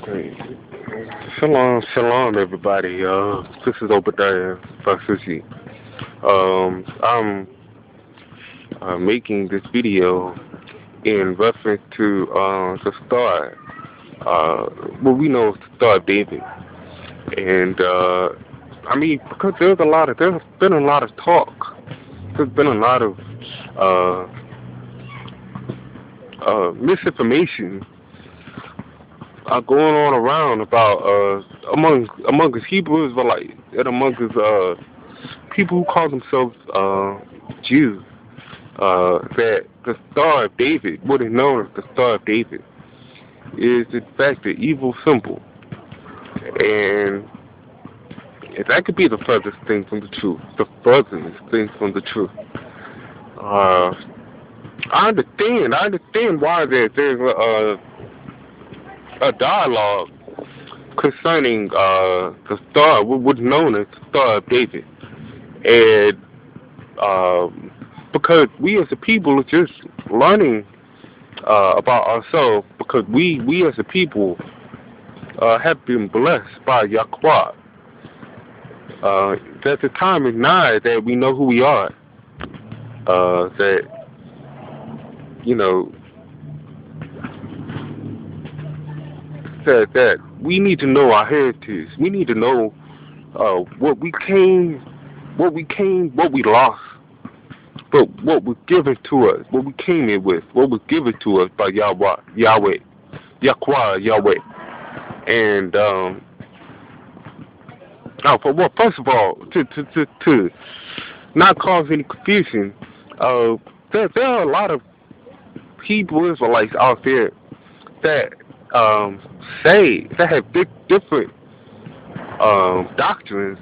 Okay. Shalom, shalom, everybody. This is Obadiah Fasushi. I'm making this video in reference to the star. Well, we know it's the Star of David, and because there's been a lot of talk. There's been a lot of misinformation going on around about among us Hebrew Israelites and among us people who call themselves Jews, that the Star of David, what is known as the Star of David, is in fact the evil symbol, and that could be the furthest thing from the truth. The furthest thing from the truth. I understand why there's a dialogue concerning the star, what's known as the Star of David, and because we as a people are just learning about ourselves, because we as a people have been blessed by YAH'WEH. That the time is nigh that we know who we are. That that we need to know our heritage. We need to know what we lost, but what was given to us, what we came here with, what was given to us by YAH'WEH. And first of all, to not cause any confusion, there are a lot of Hebrew Israelites out there that say that have different doctrines,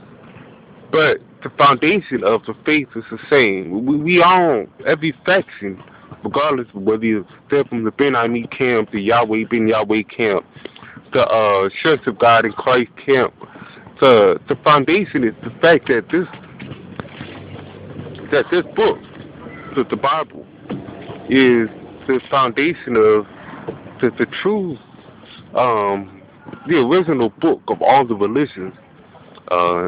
but the foundation of the faith is the same. We own every faction, regardless of whether they're from the Ben Ami camp, the Yahweh Ben Yahweh camp, the Church of God in Christ camp. The foundation is the fact that this book, the Bible, is the foundation of the true, the original book of all the religions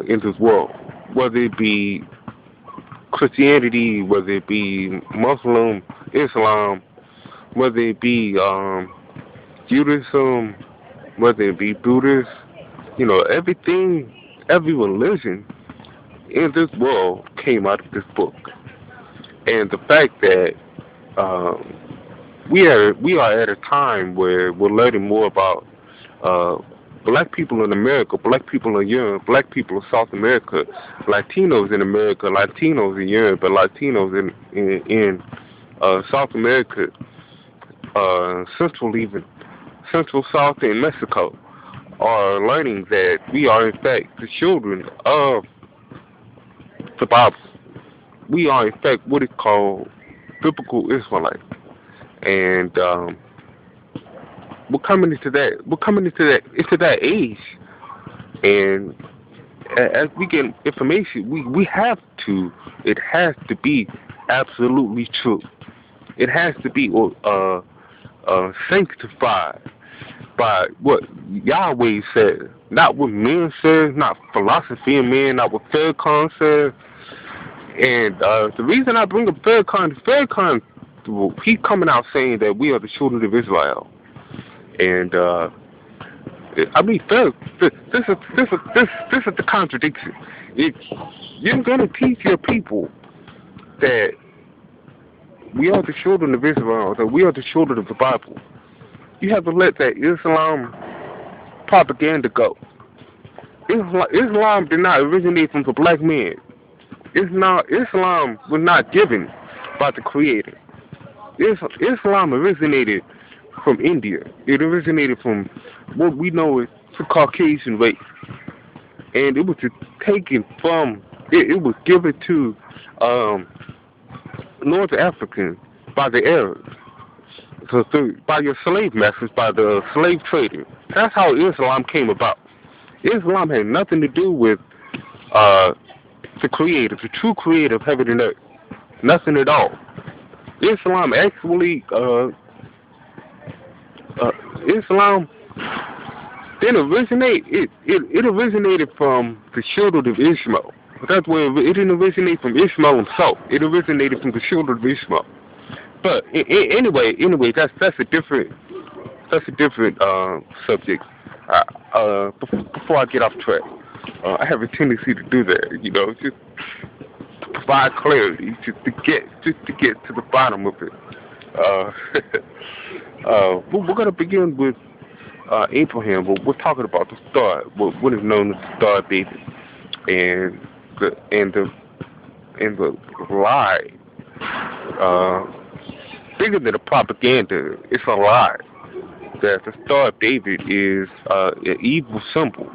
in this world, whether it be Christianity, whether it be Muslim, Islam, whether it be Judaism, whether it be Buddhist, everything, every religion in this world came out of this book. And the fact that we are at a time where we're learning more about black people in America, black people in Europe, black people in South America, Latinos in America, Latinos in Europe, and Latinos in South America, Central South and Mexico, are learning that we are in fact the children of the Bible. We are in fact what is called biblical Israelites. And we're coming into that age, and as we get information, it has to be absolutely true. It has to be sanctified by what Yahweh says, not what men says, not philosophy of men, not what Farrakhan says. And the reason I bring up Farrakhan, he's coming out saying that we are the children of Israel, and this is the contradiction. If you're going to teach your people that we are the children of Israel, that we are the children of the Bible, you have to let that Islam propaganda go. Islam did not originate from the black man. Islam was not given by the Creator. Islam originated from India. It originated from what we know as the Caucasian race, and it was taken from. It was given to North Africans by the Arabs, by your slave masters, by the slave traders. That's how Islam came about. Islam had nothing to do with the Creator, the true Creator of heaven and earth. Nothing at all. Islam actually, Then it originated from the children of Ishmael. That's where it didn't originate from Ishmael himself. It originated from the children of Ishmael. But anyway, that's a different subject. Before I get off track, I have a tendency to do that. Just to provide clarity, just to get to the bottom of it. We're gonna begin with Abraham. We're talking about the star, what is known as the Star of David, and the lie. Bigger than a propaganda, it's a lie that the Star of David is an evil symbol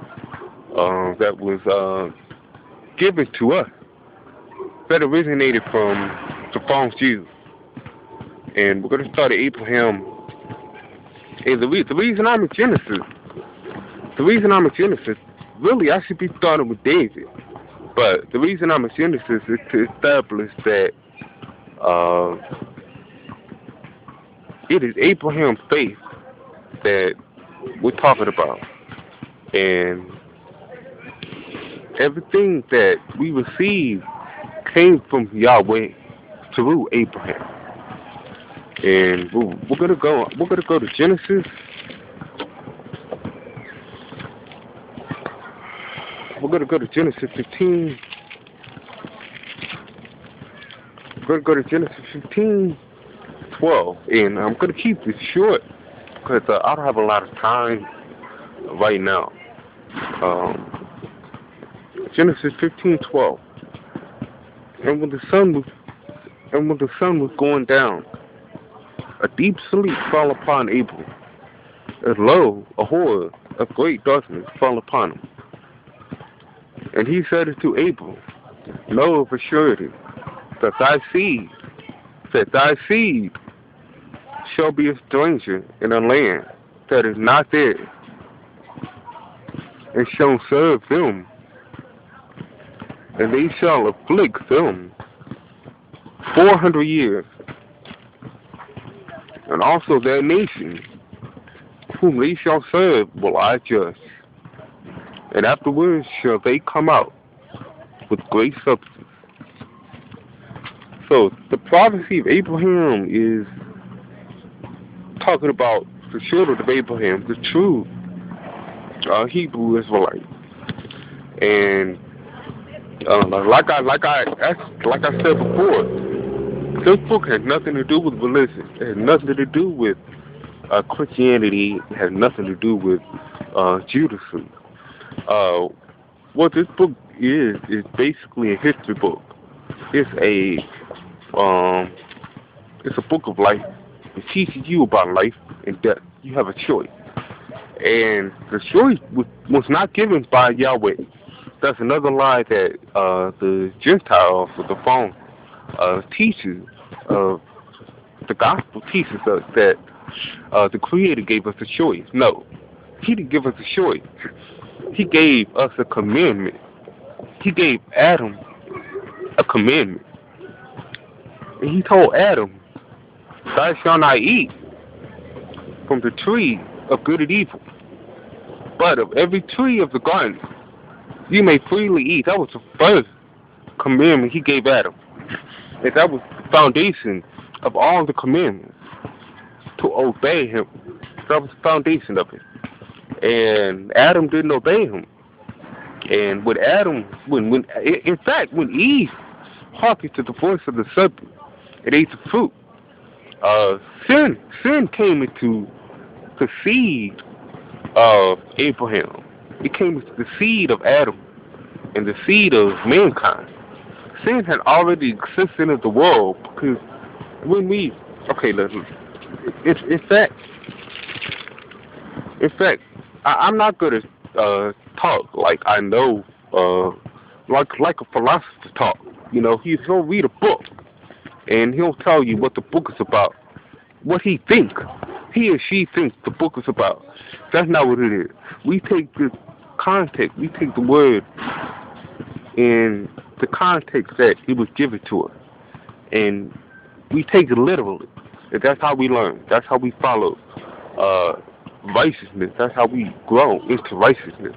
that was given to us, that originated from the false Jews. And we're going to start at Abraham. And the reason I'm in Genesis, really I should be starting with David. But the reason I'm in Genesis is to establish that it is Abraham's faith that we're talking about. And everything that we received came from Yahweh through Abraham. And we're gonna go to Genesis. We're gonna go to Genesis 15. We're gonna go to Genesis 15:12, and I'm gonna keep this short because I don't have a lot of time right now. Genesis 15:12. And when the sun was going down, a deep sleep fell upon Abram, and lo, a horror of great darkness fell upon him. And he said unto Abram, know of a surety that thy seed shall be a stranger in a land that is not theirs, and shall serve them, and they shall afflict them 400 years. And also their nation, whom they shall serve, will I judge. And afterwards shall they come out with great substance. So the prophecy of Abraham is talking about the children of Abraham, the true Hebrew Israelites. And like I said before, this book has nothing to do with religion. It has nothing to do with Christianity. It has nothing to do with Judaism. What this book is basically a history book. It's a book of life. It teaches you about life and death. You have a choice, and the choice was not given by Yahweh. That's another lie that the Gentiles with the phone teaches. The gospel teaches us that the Creator gave us a choice. No, He didn't give us a choice. He gave us a commandment. He gave Adam a commandment. And He told Adam, thou shalt not eat from the tree of good and evil, but of every tree of the garden you may freely eat. That was the first commandment He gave Adam. And that was the foundation of all the commandments, to obey Him. That was the foundation of it. And Adam didn't obey Him. And when Eve hearkened to the voice of the serpent and ate the fruit, sin came into the seed of Abraham. It came into the seed of Adam and the seed of mankind. Sin had already existed in the world because when we, in fact, I'm not going to talk like I know, like a philosopher talk. He'll read a book and he'll tell you what the book is about, what he or she thinks the book is about. That's not what it is. We take the context, we take the word in the context that it was given to us, and we take it literally. And that's how we learn. That's how we follow righteousness. That's how we grow into righteousness.